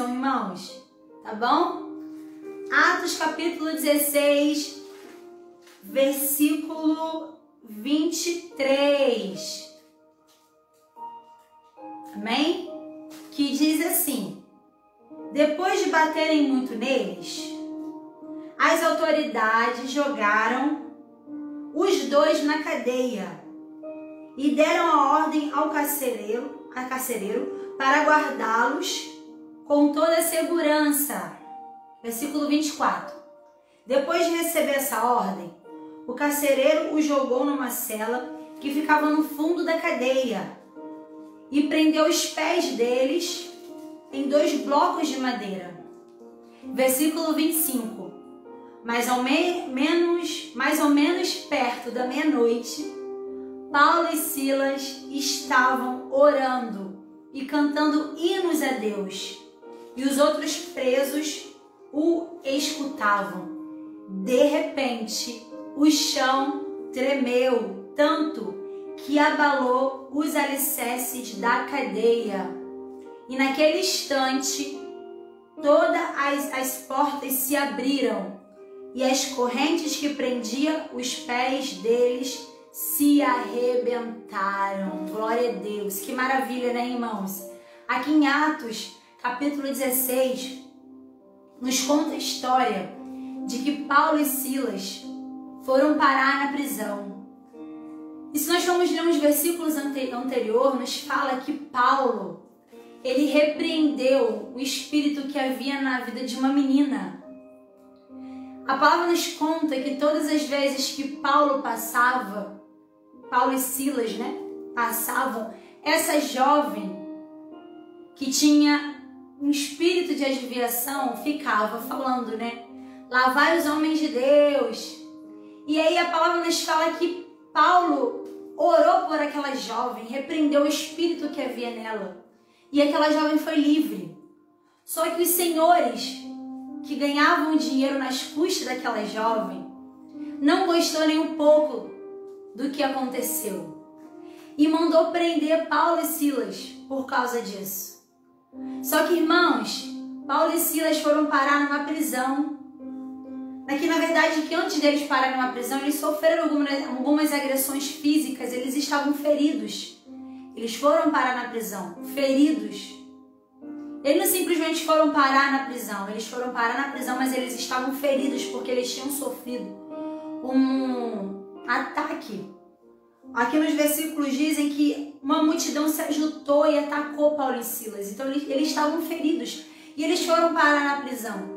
bênção, irmãos. Tá bom? Atos capítulo 16, versículo 23. Amém? Que diz assim: depois de baterem muito neles, as autoridades jogaram os dois na cadeia e deram a ordem ao carcereiro para guardá-los com toda a segurança. Versículo 24. Depois de receber essa ordem, o carcereiro o jogou numa cela que ficava no fundo da cadeia e prendeu os pés deles em 2 blocos de madeira. Versículo 25. Mais ou menos perto da meia-noite, Paulo e Silas estavam orando e cantando hinos a Deus, e os outros presos o escutavam. De repente, o chão tremeu tanto que abalou os alicerces da cadeia. E naquele instante, todas as portas se abriram e as correntes que prendiam os pés deles se arrebentaram. Glória a Deus. Que maravilha, né, irmãos? Aqui em Atos, capítulo 16, nos conta a história de que Paulo e Silas foram parar na prisão. E se nós formos ler uns versículos anteriores, nos fala que Paulo, ele repreendeu o espírito que havia na vida de uma menina. A palavra nos conta que todas as vezes que Paulo e Silas, né, passavam, essa jovem que tinha um espírito de adivinhação ficava falando, né? Lá vai os homens de Deus. E aí a palavra nos fala que Paulo orou por aquela jovem, repreendeu o espírito que havia nela. E aquela jovem foi livre. Só que os senhores que ganhavam dinheiro nas custas daquela jovem não gostou nem um pouco do que aconteceu e mandou prender Paulo e Silas por causa disso. Só que, irmãos, Paulo e Silas foram parar numa prisão. Aqui, na verdade, que antes deles pararem numa prisão, eles sofreram algumas agressões físicas, eles estavam feridos. Eles foram parar na prisão, feridos. Eles não simplesmente foram parar na prisão, eles foram parar na prisão, mas eles estavam feridos porque eles tinham sofrido um ataque. Aqui nos versículos dizem que uma multidão se ajuntou e atacou Paulo e Silas. Então eles estavam feridos e eles foram parar na prisão.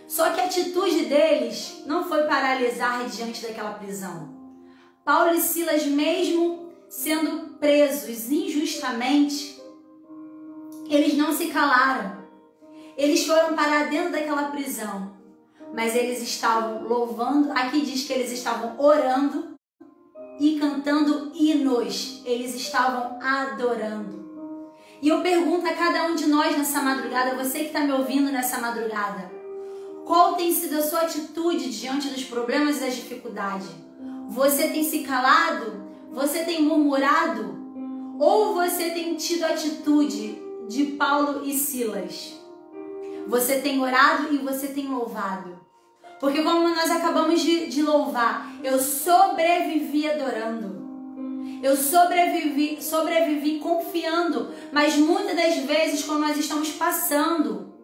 Só que a atitude deles não foi paralisar diante daquela prisão. Paulo e Silas, mesmo sendo presos injustamente, eles não se calaram. Eles foram parar dentro daquela prisão. Mas eles estavam louvando, aqui diz que eles estavam orando e cantando hinos. Eles estavam adorando. E eu pergunto a cada um de nós nessa madrugada, você que está me ouvindo nessa madrugada, qual tem sido a sua atitude diante dos problemas e das dificuldades? Você tem se calado? Você tem murmurado? Ou você tem tido a atitude de Paulo e Silas? Você tem orado e você tem louvado. Porque como nós acabamos de louvar, eu sobrevivi adorando. Eu sobrevivi confiando. Mas muitas das vezes, quando nós estamos passando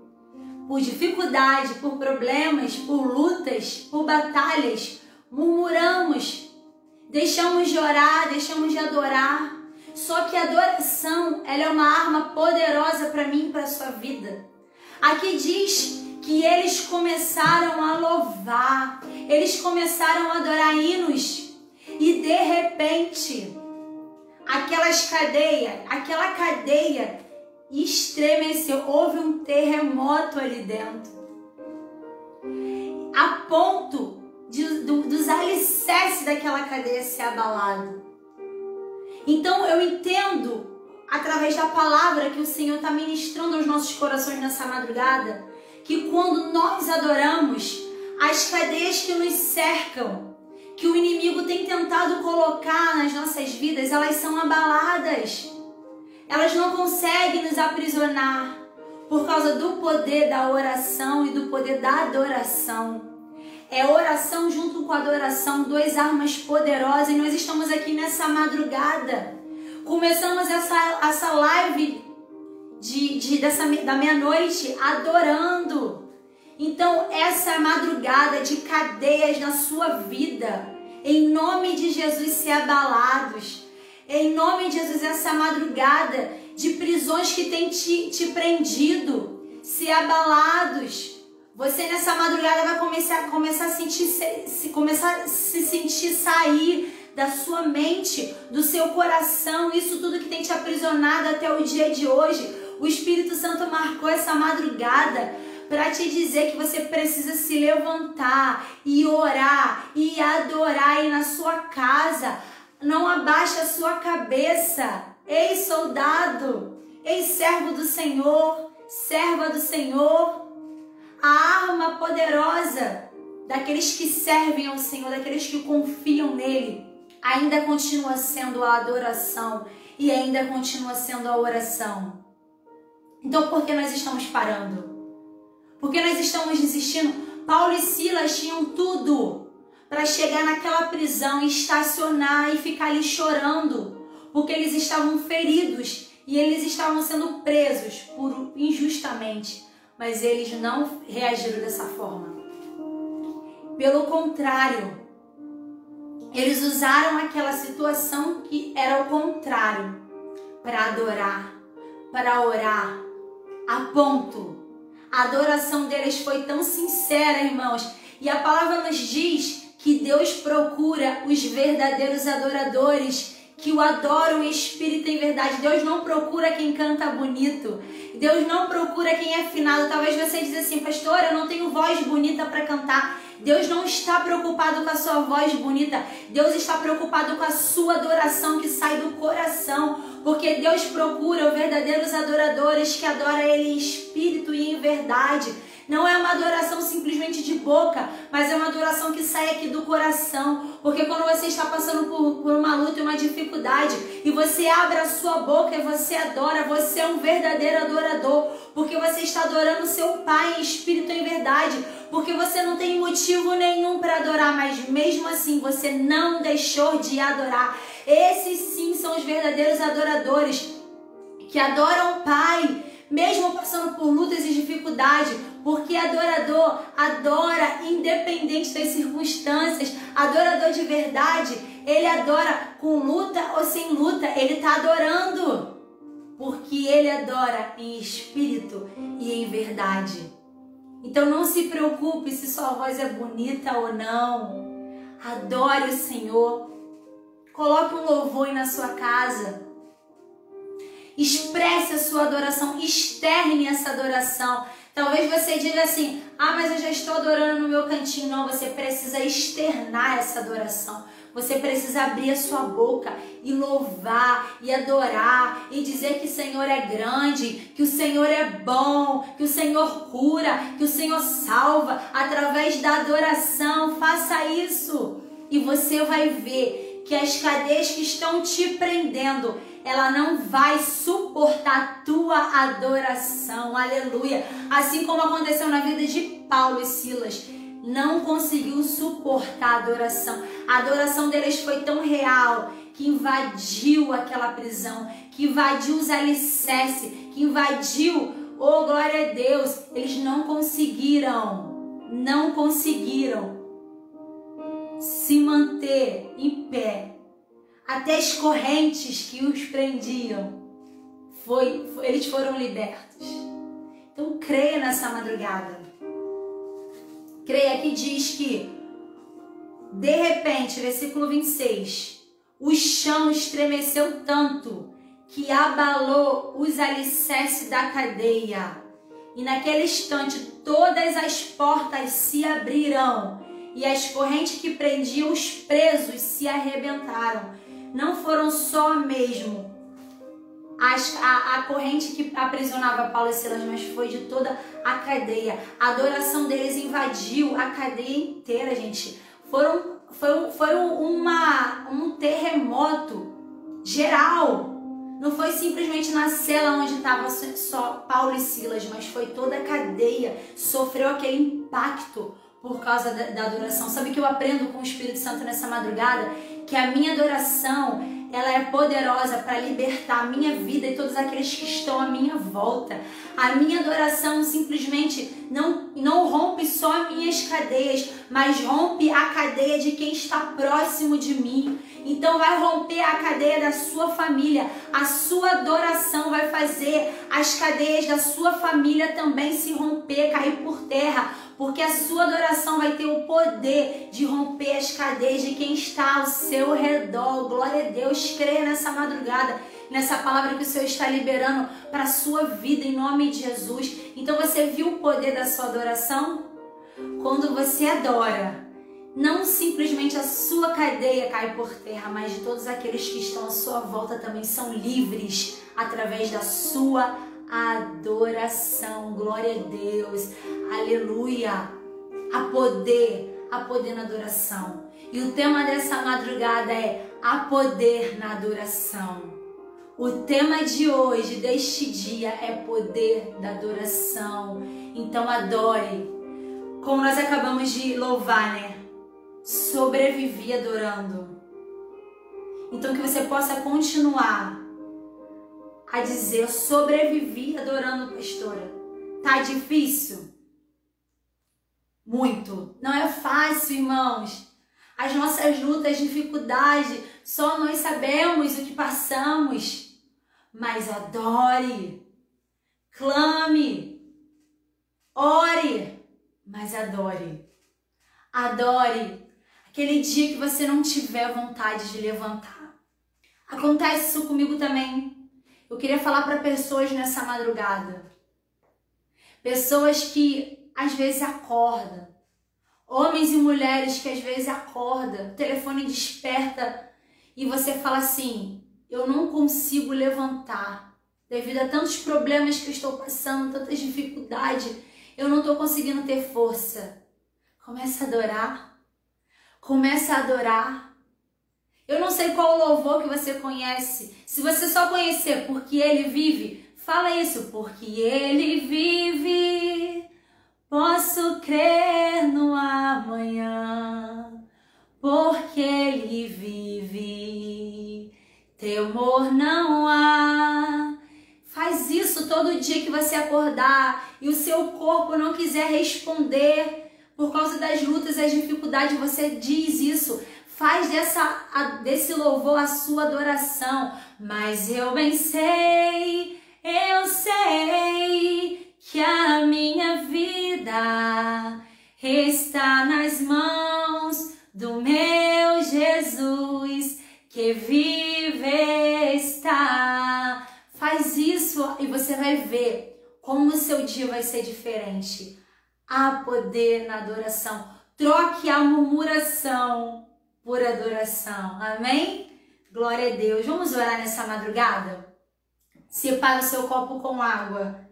por dificuldade, por problemas, por lutas, por batalhas, murmuramos, deixamos de orar, deixamos de adorar. Só que a adoração, ela é uma arma poderosa para mim e para a sua vida. Aqui diz que eles começaram a louvar, eles começaram a adorar hinos e de repente aquela cadeia estremeceu, houve um terremoto ali dentro, a ponto dos alicerces daquela cadeia ser abalado. Então eu entendo, através da palavra que o Senhor está ministrando aos nossos corações nessa madrugada, que quando nós adoramos, as cadeias que nos cercam, que o inimigo tem tentado colocar nas nossas vidas, elas são abaladas. Elas não conseguem nos aprisionar. por causa do poder da oração e do poder da adoração. É oração junto com adoração, duas armas poderosas, e nós estamos aqui nessa madrugada. Começamos essa live da meia-noite adorando. Então, essa madrugada de cadeias na sua vida, em nome de Jesus, ser abalados. Em nome de Jesus, essa madrugada de prisões que tem te prendido, ser abalados. Você nessa madrugada vai começar a se sentir sair da sua mente, do seu coração, isso tudo que tem te aprisionado até o dia de hoje. O Espírito Santo marcou essa madrugada para te dizer que você precisa se levantar e orar e adorar aí na sua casa. Não abaixe a sua cabeça. Ei, soldado, ei, servo do Senhor, serva do Senhor. A arma poderosa daqueles que servem ao Senhor, daqueles que confiam nele, ainda continua sendo a adoração e ainda continua sendo a oração. Então, por que nós estamos parando? Por que nós estamos desistindo? Paulo e Silas tinham tudo para chegar naquela prisão e estacionar e ficar ali chorando, porque eles estavam feridos e eles estavam sendo presos injustamente, mas eles não reagiram dessa forma. Pelo contrário, eles usaram aquela situação que era o contrário para adorar, para orar, a ponto. A adoração deles foi tão sincera, irmãos, e a palavra nos diz que Deus procura os verdadeiros adoradores, que o adoram em espírito e em verdade. Deus não procura quem canta bonito. Deus não procura quem é afinado. Talvez você diz assim, pastor, eu não tenho voz bonita para cantar. Deus não está preocupado com a sua voz bonita. Deus está preocupado com a sua adoração que sai do coração. Porque Deus procura os verdadeiros adoradores que adoram Ele em espírito e em verdade. Não é uma adoração simplesmente de boca, mas é uma adoração que sai aqui do coração. Porque quando você está passando por uma luta e uma dificuldade, e você abre a sua boca e você adora, você é um verdadeiro adorador. Porque você está adorando seu Pai em espírito e em verdade. Porque você não tem motivo nenhum para adorar, mas mesmo assim você não deixou de adorar. Esses sim são os verdadeiros adoradores, que adoram o Pai, mesmo passando por lutas e dificuldades, porque adorador adora independente das circunstâncias. Adorador de verdade, ele adora com luta ou sem luta, ele está adorando, porque ele adora em espírito e em verdade. Então não se preocupe se sua voz é bonita ou não. Adore o Senhor. Coloque um louvor aí na sua casa. Expresse a sua adoração. Externe essa adoração. Talvez você diga assim, mas eu já estou adorando no meu cantinho. Não, você precisa externar essa adoração. Você precisa abrir a sua boca e louvar e adorar e dizer que o Senhor é grande, que o Senhor é bom, que o Senhor cura, que o Senhor salva através da adoração. Faça isso e você vai ver que as cadeias que estão te prendendo, ela não vai suportar a tua adoração. Aleluia! Assim como aconteceu na vida de Paulo e Silas. Não conseguiu suportar a adoração. A adoração deles foi tão real que invadiu aquela prisão, que invadiu os alicerces, que invadiu, oh glória a Deus, eles não conseguiram se manter em pé. Até as correntes que os prendiam, eles foram libertos. Então creia nessa madrugada. Creia que diz que, de repente, versículo 26, o chão estremeceu tanto que abalou os alicerces da cadeia. E naquele instante todas as portas se abriram e as correntes que prendiam os presos se arrebentaram. Não foram só mesmo a corrente que aprisionava Paulo e Silas, mas foi de toda a cadeia. A adoração deles invadiu a cadeia inteira, gente. Foi um terremoto geral. Não foi simplesmente na cela onde estava só Paulo e Silas, mas foi toda a cadeia, sofreu aquele impacto por causa da adoração. Sabe o que eu aprendo com o Espírito Santo nessa madrugada? Que a minha adoração, ela é poderosa para libertar a minha vida e todos aqueles que estão à minha volta. A minha adoração simplesmente não rompe só minhas cadeias, mas rompe a cadeia de quem está próximo de mim. Então vai romper a cadeia da sua família. A sua adoração vai fazer as cadeias da sua família também se romper, cair por terra. Porque a sua adoração vai ter o poder de romper as cadeias de quem está ao seu redor. Glória a Deus, creia nessa madrugada, nessa palavra que o Senhor está liberando para a sua vida, em nome de Jesus. Então você viu o poder da sua adoração? Quando você adora, não simplesmente a sua cadeia cai por terra, mas de todos aqueles que estão à sua volta também são livres através da sua adoração. Glória a Deus, aleluia. Há poder na adoração. E o tema dessa madrugada é há poder na adoração. O tema de hoje, deste dia, é poder da adoração. Então adore. Como nós acabamos de louvar, né? Sobrevivi adorando. Então que você possa continuar a dizer, eu sobrevivi adorando, pastora. Tá difícil? Muito. Não é fácil, irmãos. As nossas lutas, dificuldades, só nós sabemos o que passamos. Mas adore, clame, ore, mas adore. Adore aquele dia que você não tiver vontade de levantar. Acontece isso comigo também. Eu queria falar para pessoas nessa madrugada. Pessoas que às vezes acordam. Homens e mulheres que às vezes acordam. O telefone desperta e você fala assim, eu não consigo levantar. Devido a tantos problemas que eu estou passando, tantas dificuldades, eu não estou conseguindo ter força. Começa a adorar. Começa a adorar. Eu não sei qual louvor que você conhece. Se você só conhecer porque ele vive, fala isso. Porque ele vive, posso crer no amanhã. Porque ele vive, temor não há. Faz isso todo dia que você acordar e o seu corpo não quiser responder por causa das lutas e das dificuldades, você diz isso. Faz desse louvor a sua adoração. Mas eu bem sei, eu sei que a minha vida está nas mãos do meu Jesus, que vive está. Faz isso e você vai ver como o seu dia vai ser diferente. Há poder na adoração. Troque a murmuração por adoração. Amém? Glória a Deus. Vamos orar nessa madrugada? Separa o seu copo com água,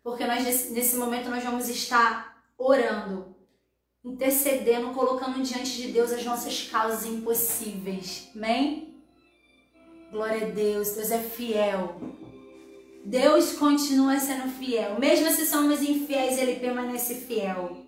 porque nesse momento nós vamos estar orando, intercedendo, colocando diante de Deus as nossas causas impossíveis. Amém? Glória a Deus. Deus é fiel. Deus continua sendo fiel. Mesmo se somos infiéis, Ele permanece fiel.